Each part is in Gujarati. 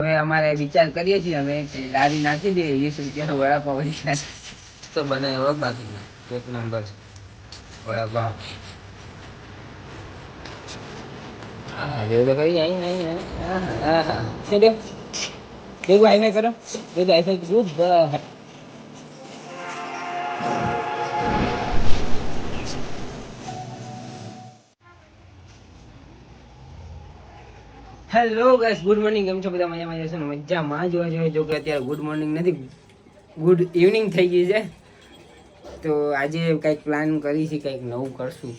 હવે અમારે વિચાર કરીએ છીએ અમે લારી નાખી દઈએ 20 રૂપિયાનો વડાપાવ તો બને એવો બાકી એક નંબર વડાપાવ તો કઈ અહીં વાઈફાઈ કરો wifi good hello guys good morning કેમ છો બધા મજામાં જશો ને મજામાં જોવા જોઈએ જો કે અત્યારે ગુડ મોર્નિંગ નથી ગુડ ઇવનિંગ થઈ ગઈ છે તો આજે કંઈક પ્લાન કરી છે કંઈક નવું કરશું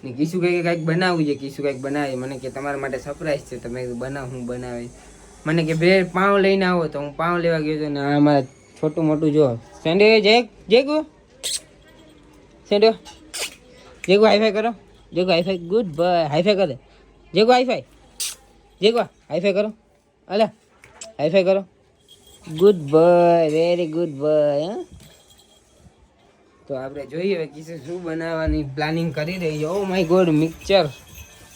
ને કીશું કંઈક બનાવવું છે કીશું કંઈક બનાવે મને કે તમારા માટે સરપ્રાઈઝ છે તમે બનાવ હું બનાવે મને કે બ્રેડ પાઉં લઈને આવો તો હું પાઉં લેવા ગયો હતો ને આ મારા છોટું મોટું જો સેન્ડે જેગો સેન્ડો જેગો હાઈફાઈ કરો જેગો હાઈફાઈ ગુડ બાય હાઈફાઈ કરે જેગો હાઈફાઈ જેગો હાઈફાઈ કરો અલા હાઈફાઈ કરો good bye very good bye તો આપણે જોઈએ હવે કિસે શું બનાવવાની પ્લાનિંગ કરી રહી છે ઓ માય ગોડ મિક્સચર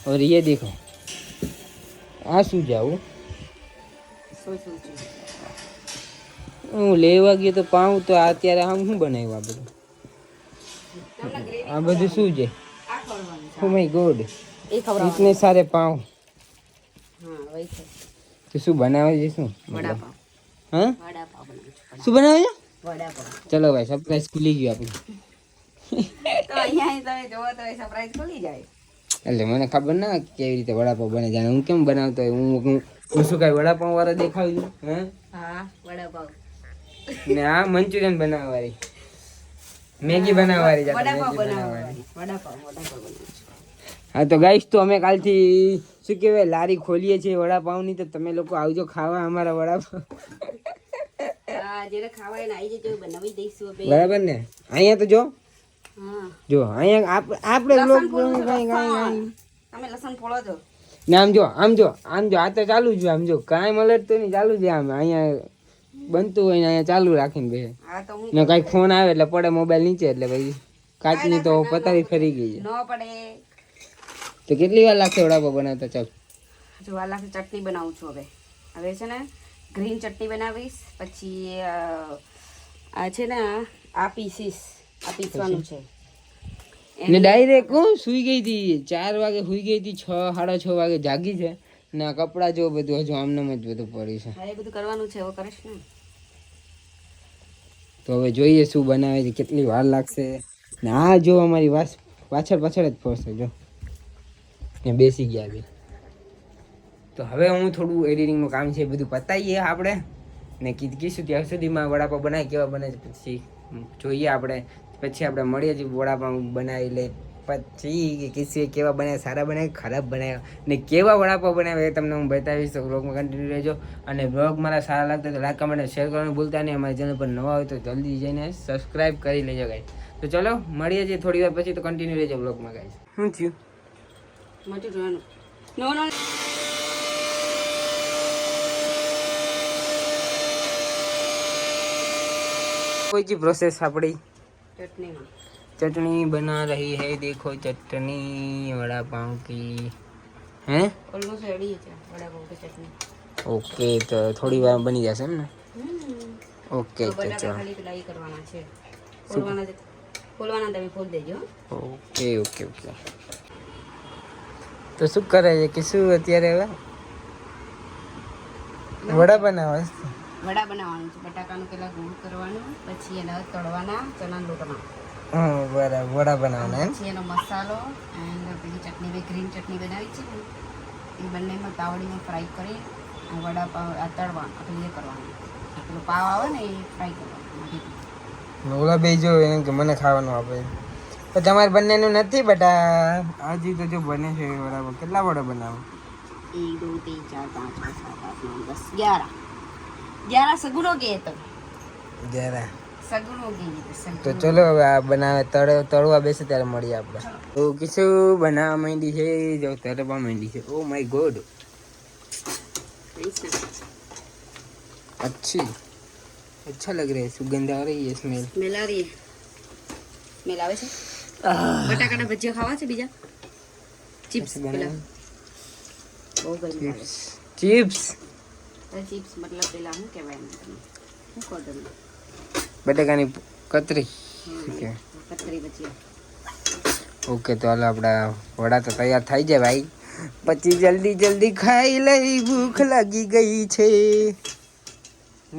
और ये देखो આ શું જાવું હું લેવા ગયો તો પાઉં તો અત્યારે આમ શું બનાવ્યું આ બધું શું છે ઓ માય ગોડ इतने सारे पाँव तो શું બનાવે છે શું વડાપાવ હા વડાપાવ શું બનાવે છે વડાપાવ ચલો ભાઈ સરપ્રાઈઝ ખુલી ગયું આપણું તો અહીંયા તમે જોવો તો સરપ્રાઈઝ ખુલી જાય એટલે મને ખબર ના કેવી રીતે વડાપાવ બને જાણે હું કેમ બનાવતો હોય હું શું કાંઈ વડાપાવ વાળા દેખાવું છું હે હા વડાપાવ ને આ મંચુરિયન બનાવવાળી મેગી બનાવવાળી વડાપાવ બનાવવાળી વડાપાવ હા તો ગાઈસ તો અમે કાલથી શું કહેવાય લારી ખોલીએ છીએ વડાપાવની તો તમે લોકો આવજો ખાવા અમારા વડાપાવ બરાબર ને અહીંયા તો જો જો અહીંયા આપણે ને આમ જો આ તો ચાલુ જ આમ જો કાંઈ મળે તો નહીં ચાલુ છે આમ અહીંયા બનતું હોય ને અહીંયા ચાલુ રાખીને બે ને કાંઈક ફોન આવે એટલે પડે મોબાઈલ નીચે એટલે ભાઈ કાચની તો પતાવી ફરી ગઈ છે તો કેટલી વાર લાગશે વડાપાવ બનાવતા ચાલ જો વાર લાગશે ચટણી બનાવું છું હવે છે ને ગ્રીન ચટણી બનાવીશ પછી આ છે ને આ પીસવાનું છે ને ડાયરેક્ટ હું સુઈ ગઈ હતી 4 વાગે સુઈ ગઈ હતી 6:30 વાગે જાગી છે ને આ કપડાં જો બધું હજુ આમનામ જ બધું પડી છે એ બધું કરવાનું છે હવે કરીશ ને તો હવે જોઈએ શું બનાવે છે કેટલી વાર લાગશે ને આ જો અમારી પાછળ જ ફરશે જો ને બેસી ગયા બી તો હવે હું થોડું એડિટિંગનું કામ છે બધું પતાવીએ આપણે ને કીધું ત્યાં સુધીમાં વડાપાવ બનાવી કેવા બને છે પછી જોઈએ આપણે પછી આપણે મળીએ છીએ વડાપાવ બનાવી લે પછી કીધું કેવા બને સારા બને ખરાબ બનાવ્યા ને કેવા વડાપાવ બનાવ્યા એ તમને હું બતાવીશ તો બ્લોગમાં કન્ટિન્યુ રહેજો અને બ્લોગ મારા સારા લાગતા તો લાઈક કમેન્ટ શેર કરવાનું ભૂલતા નહીં અમારી ચેનલ પર નવા હોય તો જલ્દી જઈને સબસ્ક્રાઈબ કરી લેજો ગાઈસ તો ચલો મળીએ છીએ થોડી વાર પછી તો કન્ટિન્યુ રહેજો બ્લોગમાં ગાઈસ શું થયું कोई की प्रोसेस अपनी चटनी बना रही है देखो चटनी वड़ा पाव की हैं ऑलमोस्ट रेडी है वड़ा पाव की चटनी ओके तो थोड़ी વાર બની જશે એમ ને ઓકે તો બટાકા ખાલી પેલા કરવાના છે ફોલવાના તમે ફોલ દેજો ઓકે તો શું કરે છે કે શું અત્યારે હવે વડા બનાવવાનું છે બટાકાનું પેલા ગોળ કરવાનું પછી એને તળવાના ચણાના લોટમાં બરાબર વડા બનાવવાના પછી એનો મસાલો એન્ડ પેલી ચટણી ગ્રીન ચટણી બનાવી છે એ બંનેમાં તાવડીમાં ફ્રાય કરી વડાપાવ તળવાનું પેલી એ કરવાનું પેલો પાવ આવે ને એ ફ્રાય કરવાનું ઓલા બે જો એને કે મને ખાવાનું આપે તો તમારે બંનેનું નથી બટા હજી તો જો બને છે બરાબર કેટલા વડા બનાવો 1 2 3 4 5 6 7 8 9 10 11 સગુનો કે તો 11 સગુનો કે તો ચલો હવે આ બનાવે તળવા બેસે ત્યારે મળીએ આપણે તો કિસુ બનાવવા માંડી છે જો તળવા માંડી છે ઓ માય ગોડ अच्छी अच्छा लग रहा है सुगंध आ रही है स्मेल आ रही है स्मेल આવે છે બટાકાના ભજીયા ખાવા છે બીજા ચિપ્સ પેલા બહુ ગરમી ચિપ્સ ચિપ્સ મતલબ પેલા શું કહેવાય એમ તમે શું કહો તમે બટેકાની કતરી શું કહેવાય? કતરી ભજીયા. ઓકે તો હાલો આપણા વડા તો તૈયાર થઈ જાય ભાઈ, પછી જલ્દી જલ્દી ખાઈ લઈ, ભૂખ લાગી ગઈ છે.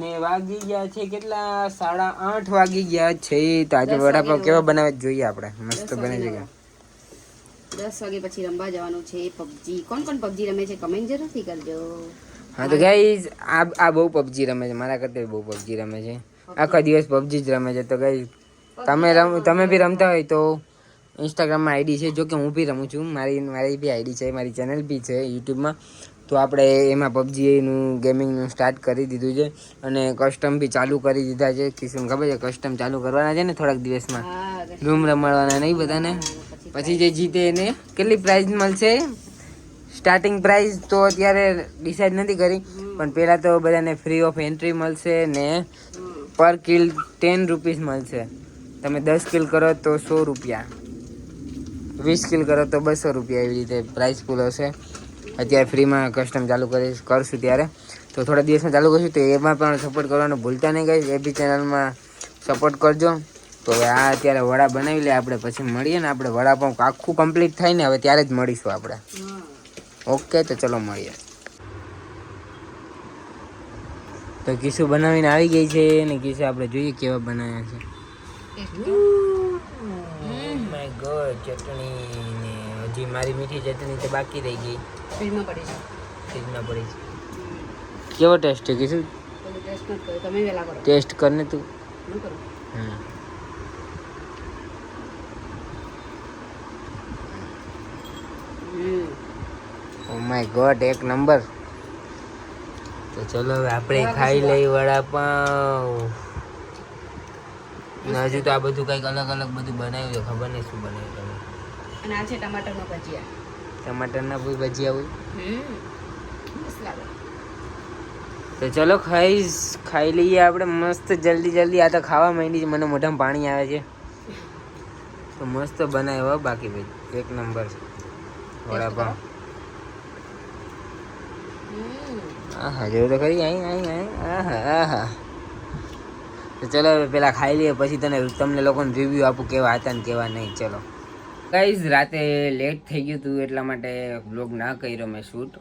ને વાગી ગયા છે કેટલા? 8:30 વાગી ગયા છે. તો આજે વડાપાવ કેવા બનાવે જોઈએ આપણે? મસ્ત બને છે. 10 વાગે પછી રમવા જવાનું છે પબજી. કોણ કોણ પબજી રમે છે કમેન્ટ જરૂરથી કરજો. હા તો ગાઈઝ આ બહુ પબજી રમે છે, મારા કરતા બહુ પબજી રમે છે, આખા દિવસ પબજી જ રમે છે. તો ગાઈઝ તમે બી રમતા હોય તો ઇન્સ્ટાગ્રામમાં આઈડી છે, જો કે હું બી રમું છું, મારી બી આઈડી છે, મારી ચેનલ બી છે યુટ્યુબમાં. તો આપણે એમાં પબજીનું ગેમિંગનું સ્ટાર્ટ કરી દીધું છે અને કસ્ટમ બી ચાલુ કરી દીધા છે. કિશુને ખબર છે કસ્ટમ ચાલુ કરવાના છે ને થોડાક દિવસમાં, રૂમ રમાડવાના નહીં બધાને. પછી જે જીતે એને કેટલી પ્રાઇઝ મળશે? સ્ટાર્ટિંગ પ્રાઇસ તો અત્યારે ડિસાઈડ નથી કરી, પણ પહેલાં તો બધાને ફ્રી ઓફ એન્ટ્રી મળશે ને પર કિલ 10 રૂપીસ મળશે. તમે 10 કિલ કરો તો 100 રૂપિયા, 20 કિલ કરો તો 200 રૂપિયા, એવી રીતે પ્રાઇસ ફૂલ હશે. અત્યારે ફ્રીમાં કસ્ટમ ચાલુ કરશું ત્યારે, તો થોડા દિવસમાં ચાલુ કરશું. તો એમાં પણ સપોર્ટ કરવાનું ભૂલતા નહીં ગાઈસ, એ બી ચેનલમાં સપોર્ટ કરજો. તો હવે આ અત્યારે વડા બનાવી લે આપણે, પછી મળીએ ને આપણે વડાપાઉં આખું કમ્પ્લીટ થાય ને હવે ત્યારે જ મળીશું આપણે. ઓકે તો ચલો મળીએ. તો કિસુ બનાવીને આવી ગઈ છે ને કિસુ આપણે જોઈએ કેવા બનાવ્યા છે. માય ગોડ, ચટણી ને હજી મારી મીઠી ચટણી તો બાકી રહી ગઈ, ફ્રીજમાં પડી છે. ફ્રીજમાં પડી છે. કેવો ટેસ્ટ છે કિસુ? ટેસ્ટ ન કરો તમે, વેલા કરો. ટેસ્ટ કરને તું. ન કરો. ઓ માય ગોડ, એક નંબર. તો ચલો હવે આપણે ખાઈ લઈ વડાપાઉં. ને હજુ તો આ બધું કંઈક અલગ અલગ બધું બનાવ્યું છે, ખબર નહીં શું બનાવ્યું તમે. અને આ છે ટમાટરનો ભજીયા. ટમાટરના કોઈ ભજીયા હોય? મસ્ત લાગે. તો ચલો ખાઈ લઈએ આપણે મસ્ત જલ્દી જલ્દી. આ તો ખાવા માંડી છે, મને મોઢામાં પાણી આવે છે. તો મસ્ત બનાવ્યો બાકી ભાઈ, એક નંબર વડાપાઉં. આહા જોયું તો ખરી, આહા. તો ચલો હવે પેલા ખાઈ લઈએ, પછી તમને લોકોને રિવ્યૂ આપું કેવા હતા ને કેવા નહીં. ચલો ગાઈઝ, રાતે લેટ થઈ ગયું હતું એટલા માટે બ્લોગ ના કર્યો મેં શૂટ.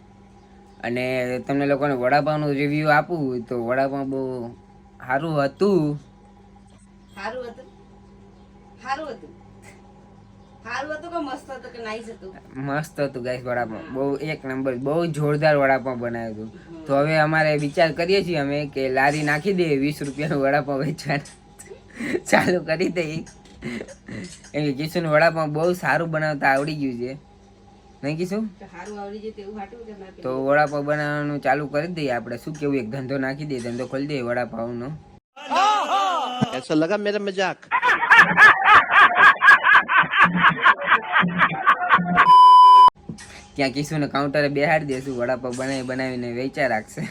અને તમને લોકોને વડાપાવનું રિવ્યૂ આપું તો વડાપાવ બહુ સારું હતું. સારું હતું કે મસ્ત હતું કે નાઈસ હતું? મસ્ત હતું ગાઈસ વડાપાવ, બહુ એક નંબર, બહુ જોરદાર વડાપાવ બનાવ્યું હતું. તો હવે અમારે વિચાર કરીએ છીએ અમે કે લારી નાખી દઈએ, 20 રૂપિયાનું વડાપાવ વેચવાનું ચાલુ કરી દઈએ. કેમ કે કિશુને વડાપાવ બહુ સારું બનાવતા આવડી ગયું છે, નહીં કિશુ? સારું આવડી જાય તેવું હાટું કે મારે તો વડાપાવ બનાવવાનું ચાલુ કરી દઈએ આપણે. શું કેવું, એક ધંધો નાખી દઈએ, ધંધો ખોલી દઈએ વડાપાવનો. ऐसा लगा मेरा मजाक? ત્યાં કિશુને કાઉન્ટરે બેહાડી દેશું, વડાપાવ બનાવીને વેચા રાખશે.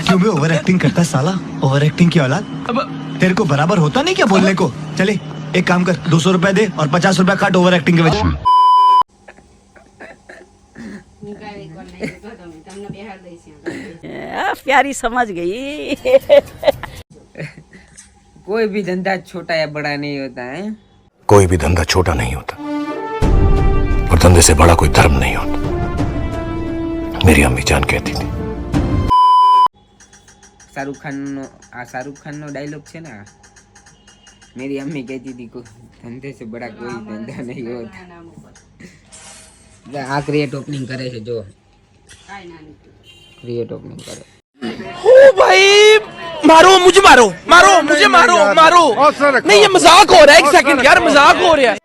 क्यों बे ओवर एक्टिंग करता है साला, ओवर एक्टिंग की औलाद। अब तेरे को बराबर होता नहीं क्या बोलने को? चले एक काम कर, 200 रुपया दे और 50 रुपया काट ओवर एक्टिंग के वजह। प्यारी समझ गई। कोई भी धंधा छोटा या बड़ा नहीं होता है, कोई भी धंधा छोटा नहीं होता और धंधे से बड़ा कोई धर्म नहीं होता, मेरी अम्मी जान कहती थी. शाहरुख खान नो डायलॉग है ना, मेरी अम्मी कहती थी कोई धंधे से बड़ा कोई धंधा नहीं होता. आ क्रिएट ओपनिंग करे છે જો, क्रिएट ओपनिंग करे. ओ भाई मारो मुझे, मारो मुझे, मारो नहीं, ये मजाक हो रहा है. एक सेकंड यार, मजाक हो रहा है.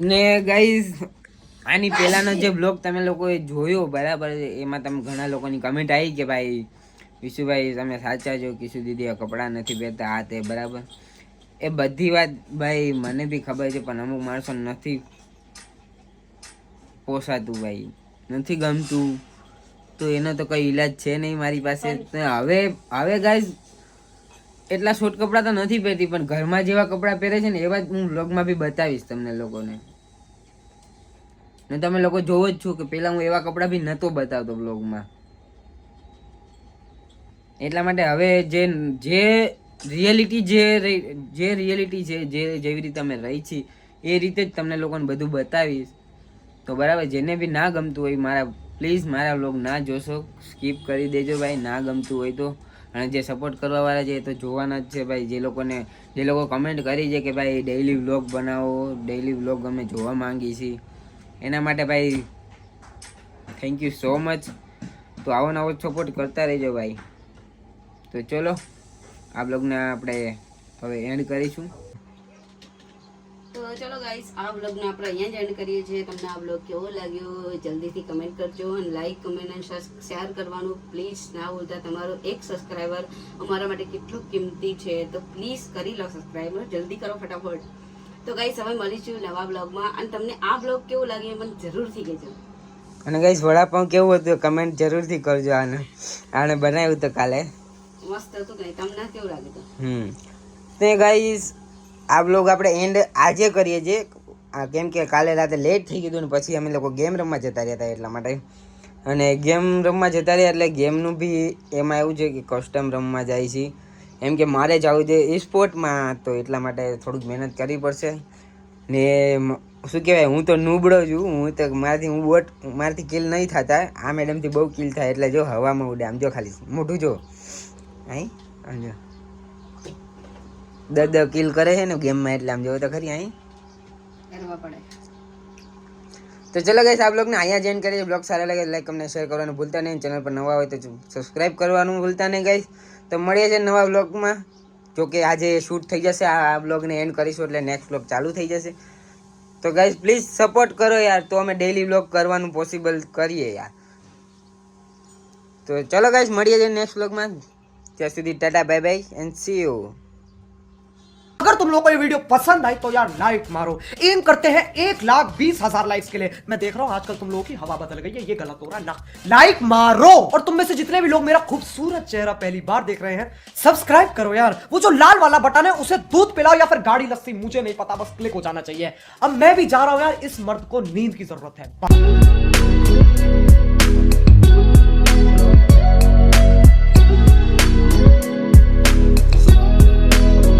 ને ગાઈઝ, આની પહેલાનો જે બ્લોગ તમે લોકોએ જોયો બરાબર, એમાં તમે ઘણા લોકોની કમેન્ટ આવી કે ભાઈ વિશુભાઈ તમે સાચા છો, કિશુ દીદી કપડાં નથી પહેરતા આ તે, બરાબર. એ બધી વાત ભાઈ મને બી ખબર છે, પણ અમુક માણસો નથી પોસાતું ભાઈ, નથી ગમતું, તો એનો તો કઈ ઈલાજ છે નહીં મારી પાસે. હવે ગાઈઝ એટલા શોર્ટ કપડાં તો નથી પહેરતી, પણ ઘરમાં જેવા કપડાં પહેરે છે ને એવા જ હું બ્લોગમાં બી બતાવીશ તમને લોકોને. ને તમે લોકો જોવો જ છો કે પહેલા હું એવા કપડાં બી નહોતો બતાવતો બ્લોગમાં. એટલા માટે હવે જે રિયાલિટી છે, જેવી રીતે અમે રહી છીએ એ રીતે જ તમને લોકોને બધું બતાવીશ. તો બરાબર, જેને બી ના ગમતું હોય પ્લીઝ મારા વ્લોગ ના જોશો, સ્કીપ કરી દેજો ભાઈ, ના ગમતું હોય તો. અને જે સપોર્ટ કરવાવાળા છે એ તો જોવાના જ છે ભાઈ. જે લોકો કમેન્ટ કરી છે કે ભાઈ ડેઈલી વ્લોગ બનાવો, ડેઈલી વ્લોગ અમે જોવા માંગીએ છીએ, એના માટે ભાઈ થેન્ક યુ સો મચ. તો આવો નવો સપોર્ટ કરતા રહેજો ભાઈ. તો ચલો આ બ્લોગને આપણે હવે એન્ડ કરીશું. તો ચલો ગાઈસ, આ વ્લોગને આપણે અહીંયા જ એન્ડ કરીએ છીએ. તમને આ વ્લોગ કેવો લાગ્યો જલ્દીથી કમેન્ટ કરજો, અને લાઈક, કમેન્ટ અને શેર કરવાનું પ્લીઝ ના ભૂલતા. તમારો એક સબસ્ક્રાઈબર અમારા માટે કેટલું કિંમતી છે, તો પ્લીઝ કરી લો સબસ્ક્રાઈબર, જલ્દી કરો ફટાફટ. તો ગાઈસ, હવે મળીશું નવા બ્લોગમાં, અને તમને આ બ્લોગ કેવો લાગ્યો મને જરૂરથી કહેજો. અને ગાઈસ, વડાપાઉં કેવું હતું કમેન્ટ જરૂરથી કરજો. આને બનાવ્યું તો કાલે મસ્ત હતું કે તમને કેવું લાગ્યું? તે ગાઈસ, આ બ્લોગ આપણે એન્ડ આજે કરીએ છીએ, કેમ કે કાલે રાતે લેટ થઈ ગયું ને પછી અમે લોકો ગેમ રમવા જતા રહ્યા હતા એટલા માટે. અને ગેમ રમવા જતા રહ્યા એટલે ગેમનું બી એમાં એવું છે કે કસ્ટમ રમવા જાય છે, એમ કે મારે જવું છે ઈ સ્પોર્ટમાં, તો એટલા માટે થોડુંક મહેનત કરવી પડશે. ને શું કહેવાય, હું તો નૂબડો છું, મારાથી કિલ નહીં થતા. આ મેડમથી બહુ કિલ થાય, એટલે જો હવામાં ઉડે. આમ જો ખાલી મોઢું જો, અહીં આમ જો 10 કિલ કરે છે ને ગેમમાં, એટલે આમ જોવો તો ખરી અહીં કરવા પડે. તો ચલો ગાઈસ, આ બ્લોગને અહીંયા જ એન્ડ કરીએ. બ્લોગ સારા લાગે લાઈક, કમેન્ટ, શેર કરવાનું ભૂલતા નહીં. ચેનલ પર નવા હોય તો સબસ્ક્રાઈબ કરવાનું ભૂલતા નહીં ગાઈસ. તો મળીએ છીએ નવા બ્લોગમાં. જો કે આજે શૂટ થઈ જશે, આ બ્લોગને એન્ડ કરીશું એટલે નેક્સ્ટ બ્લોગ ચાલુ થઈ જશે. તો ગાઈસ પ્લીઝ સપોર્ટ કરો યાર, તો અમે ડેઈલી બ્લોગ કરવાનું પોસિબલ કરીએ યાર. તો ચલો ગાઈસ, મળીએ છીએ નેક્સ્ટ બ્લોગમાં. ત્યાં સુધી Tata, bye bye and C you. अगर तुम लोगों को ये वीडियो पसंद आई तो यार लाइक मारो. एम करते हैं 1,20,000 लाइक्स के लिए. मैं देख रहा हूं आजकल तुम लोगों की हवा बदल गई है, ये गलत हो रहा है ना. लाइक मारो. और तुम में से जितने भी लोग मेरा खूबसूरत चेहरा पहली बार देख रहे हैं, सब्सक्राइब करो यार. वो जो लाल वाला बटन है उसे दूध पिलाओ या फिर गाड़ी लस्सी, मुझे नहीं पता, बस क्लिक हो जाना चाहिए. अब मैं भी जा रहा हूं यार, इस मर्द को नींद की जरूरत है.